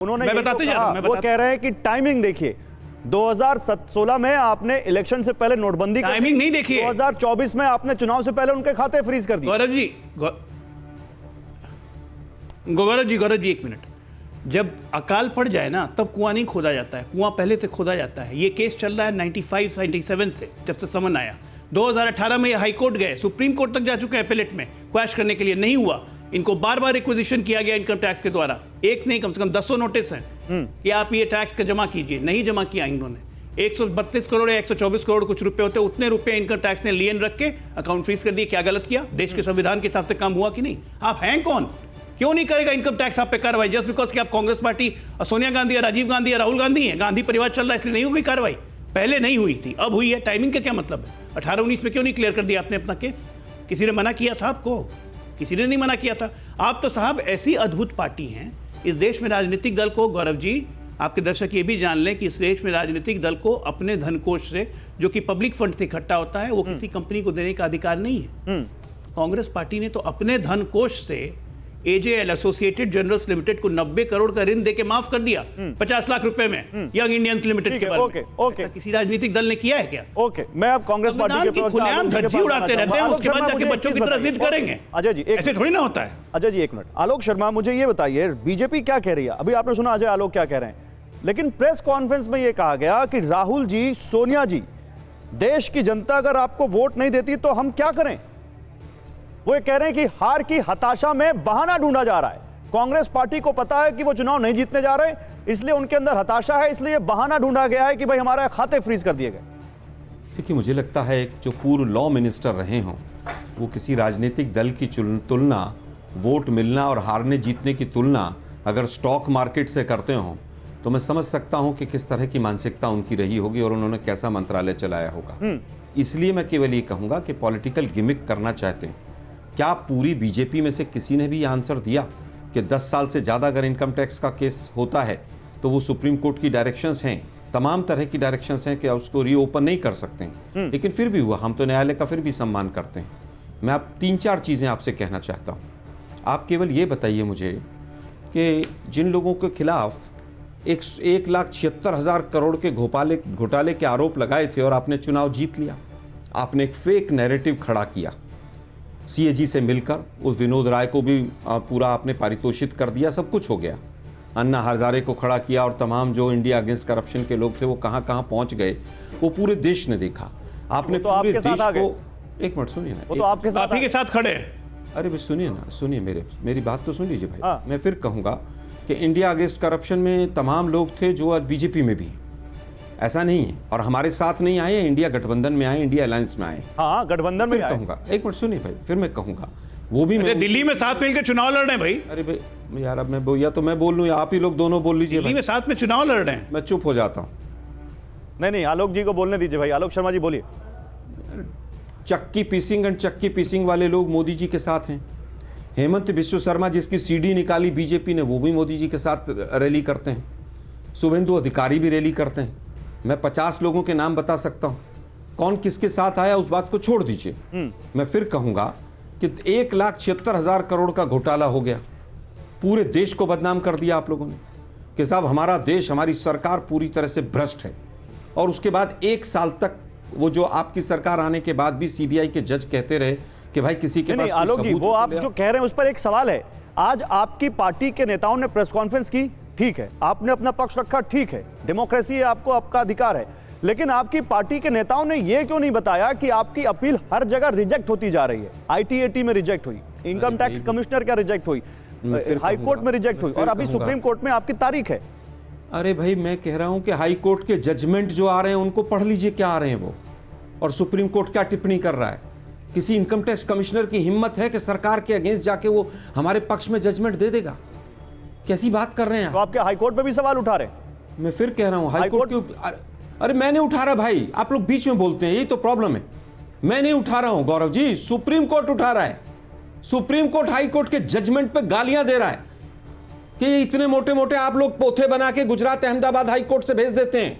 उन्होंने मैं बताते जा रहा हूं, वो कह रहे हैं कि टाइमिंग देखिए, 2016 में आपने इलेक्शन से पहले नोटबंदी टाइमिंग नहीं देखी है। 2024 में आपने चुनाव से पहले उनके खाते फ्रीज कर दिए। गौरव जी एक मिनट। जब अकाल पड़ जाए ना तब कुआं नहीं खोदा जाता है, कुआं पहले से खोदा जाता है। ये केस चल रहा है 95-97 से, जब से समन आया। 2018 में ये हाई कोर्ट गए, सुप्रीम कोर्ट तक जा चुके हैं एपेलेट में क्वैश करने के लिए, नहीं हुआ। इनको बार बार रिक्वेजिशन किया गया इनकम टैक्स के द्वारा, एक नहीं कम से कम 10 नोटिस हैं कि आप ये टैक्स का जमा कीजिए, नहीं जमा किया इन्होंने। 132 करोड़ या 124 करोड़ कुछ रुपए होते, उतने रुपए इनकम टैक्स ने लियन रख के अकाउंट फ्रीज कर दिए। क्या गलत किया? देश के संविधान के हिसाब से काम हुआ कि नहीं? आप हैं कौन? क्यों नहीं करेगा इनकम टैक्स आप पे कार्रवाई? जस्ट बिकॉज कि आप कांग्रेस पार्टी सोनिया गांधी या राजीव गांधी या राहुल गांधी है, गांधी परिवार चल रहा है, इसलिए नहीं होगी कार्रवाई? पहले नहीं हुई थी, अब हुई है। टाइमिंग का क्या मतलब है? 18-19 में क्यों नहीं क्लियर कर दिया आपने अपना केस? किसी ने मना किया था आपको? किसी ने नहीं मना किया था। आप तो साहब ऐसी अद्भुत पार्टी हैं। इस देश में राजनीतिक दल को, गौरव जी आपके दर्शक ये भी जान लें कि इस देश में राजनीतिक दल को अपने धन कोष से, जो कि पब्लिक फंड से इकट्ठा होता है, वो किसी कंपनी को देने का अधिकार नहीं है। कांग्रेस पार्टी ने तो अपने धन कोष से एजेएल एसोसिएटेड जनरल्स लिमिटेड को 90 करोड़ का ऋण देके माफ कर दिया 50 लाख रुपए में, यंग इंडियंस लिमिटेड के बारे में। ओके, किसी राजनीतिक दल ने किया है क्या? ओके, मैं अब कांग्रेस पार्टी के खुलेआम धज्जी उड़ाते रहते हैं, उसके बाद जाके बच्चों की तरह जिद करेंगे। अजय जी ऐसे थोड़ी ना होता है। अजय जी एक मिनट, आलोक शर्मा मुझे ये बताइए, बीजेपी क्या कह रही है? अभी आपने सुना अजय आलोक क्या कह रहे हैं, लेकिन प्रेस कॉन्फ्रेंस में ये कहा गया कि राहुल जी, सोनिया जी, देश की जनता अगर आपको वोट नहीं देती तो हम क्या करें? वो ये कह रहे हैं कि हार की हताशा में बहाना ढूंढा जा रहा है। कांग्रेस पार्टी को पता है कि वो चुनाव नहीं जीतने जा रहे, इसलिए उनके अंदर हताशा है, इसलिए बहाना ढूंढा गया है कि भाई हमारे खाते फ्रीज कर दिए गए। देखिए, मुझे लगता है जो पूर्व लॉ मिनिस्टर रहे हों, वो किसी राजनीतिक दल की तुलना, वोट मिलना और हारने जीतने की तुलना अगर स्टॉक मार्केट से करते हों, तो मैं समझ सकता हूं कि किस तरह की मानसिकता उनकी रही होगी और उन्होंने कैसा मंत्रालय चलाया होगा। इसलिए मैं केवल ये कहूँगा कि पॉलिटिकल गिमिक करना चाहते हैं। क्या पूरी बीजेपी में से किसी ने भी आंसर दिया कि 10 साल से ज़्यादा अगर इनकम टैक्स का केस होता है तो वो सुप्रीम कोर्ट की डायरेक्शंस हैं, तमाम तरह की डायरेक्शंस हैं कि उसको रीओपन नहीं कर सकते हैं, लेकिन फिर भी हुआ। हम तो न्यायालय का फिर भी सम्मान करते हैं। मैं अब 3-4 चीज़ें आपसे कहना चाहता हूँ। आप केवल ये बताइए मुझे कि जिन लोगों के खिलाफ 1,76,000 करोड़ के घोटाले के आरोप लगाए थे और आपने चुनाव जीत लिया, आपने एक फेक नैरेटिव खड़ा किया, सीएजी से मिलकर उस विनोद राय को भी पूरा आपने पारितोषित कर दिया, सब कुछ हो गया। अन्ना हजारे को खड़ा किया और तमाम जो इंडिया अगेंस्ट करप्शन के लोग थे वो कहाँ कहाँ पहुँच गए, वो पूरे देश ने देखा। आपने तो पूरे देश को, एक मिनट सुनिए ना, वो तो आपके साथ के साथ खड़े हैं। अरे भाई सुनिए ना, सुनिए मेरी बात तो सुन लीजिए भाई। मैं फिर कहूँगा कि इंडिया अगेंस्ट करप्शन में तमाम लोग थे जो आज बीजेपी में भी, ऐसा नहीं है। और हमारे साथ नहीं आए, इंडिया गठबंधन में आए, इंडिया अलायंस में आए। हाँ, गठबंधन में कहूँगा, एक मिनट सुनिए भाई, फिर मैं कहूँगा वो भी मैं दिल्ली में साथ मिलकर चुनाव लड़ रहे हैं भाई। अरे भाई यार, अब मैं या तो मैं बोल लूँ या आप ही लोग दोनों बोल लीजिए। दिल्ली में साथ में चुनाव लड़ रहे हैं, मैं चुप हो जाता हूँ। नहीं, आलोक जी को बोलने दीजिए भाई। आलोक शर्मा जी बोलिए। चक्की पीसिंग वाले लोग मोदी जी के साथ हैं। हेमंत बिश्व शर्मा जिसकी सीडी निकाली बीजेपी ने, वो भी मोदी जी के साथ रैली करते हैं। शुभेंदु अधिकारी भी रैली करते हैं। मैं 50 लोगों के नाम बता सकता हूं। कौन किसके साथ आया उस बात को छोड़ दीजिए। मैं फिर कहूंगा कि 1,76,000 करोड़ का घोटाला हो गया, पूरे देश को बदनाम कर दिया आप लोगों ने कि साहब हमारा देश, हमारी सरकार पूरी तरह से भ्रष्ट है। और उसके बाद 1 साल तक वो जो आपकी सरकार आने के बाद भी सीबीआई के जज कहते रहे कि भाई किसी के पास आलोक जी, वो आप जो कह रहे हैं उस पर एक सवाल है। आज आपकी पार्टी के नेताओं ने प्रेस कॉन्फ्रेंस की, ठीक है, आपने अपना पक्ष रखा, ठीक है, डेमोक्रेसी है, आपको आपका अधिकार है, लेकिन आपकी पार्टी के नेताओं ने यह क्यों नहीं बताया कि आपकी अपील हर जगह रिजेक्ट होती जा रही है? आईटीएटी में रिजेक्ट हुई, इनकम टैक्स कमिश्नर का रिजेक्ट हुई, हाई कोर्ट में रिजेक्ट हुई, और अभी सुप्रीम कोर्ट में आपकी तारीख है। अरे भाई, मैं कह रहा हूं कि हाई कोर्ट के जजमेंट जो आ रहे हैं उनको पढ़ लीजिए, क्या आ रहे हैं वो, और सुप्रीम कोर्ट क्या टिप्पणी कर रहा है। किसी इनकम टैक्स कमिश्नर की हिम्मत है कि सरकार के अगेंस्ट जाके वो हमारे पक्ष में जजमेंट दे देगा? कैसी बात कर रहे हैं? तो आपके हाई कोर्ट पे भी सवाल उठा रहे हैं? मैं फिर कह रहा हूं हाई कोर्ट क्यों? अरे मैं नहीं उठा रहा भाई, आप लोग बीच में बोलते हैं, यही तो प्रॉब्लम है। मैं नहीं उठा रहा हूं गौरव जी, सुप्रीम कोर्ट उठा रहा है। सुप्रीम कोर्ट हाई कोर्ट के जजमेंट पे गालियां दे रहा है कि इतने मोटे मोटे आप लोग पोथे बना के गुजरात अहमदाबाद हाई कोर्ट से भेज देते हैं।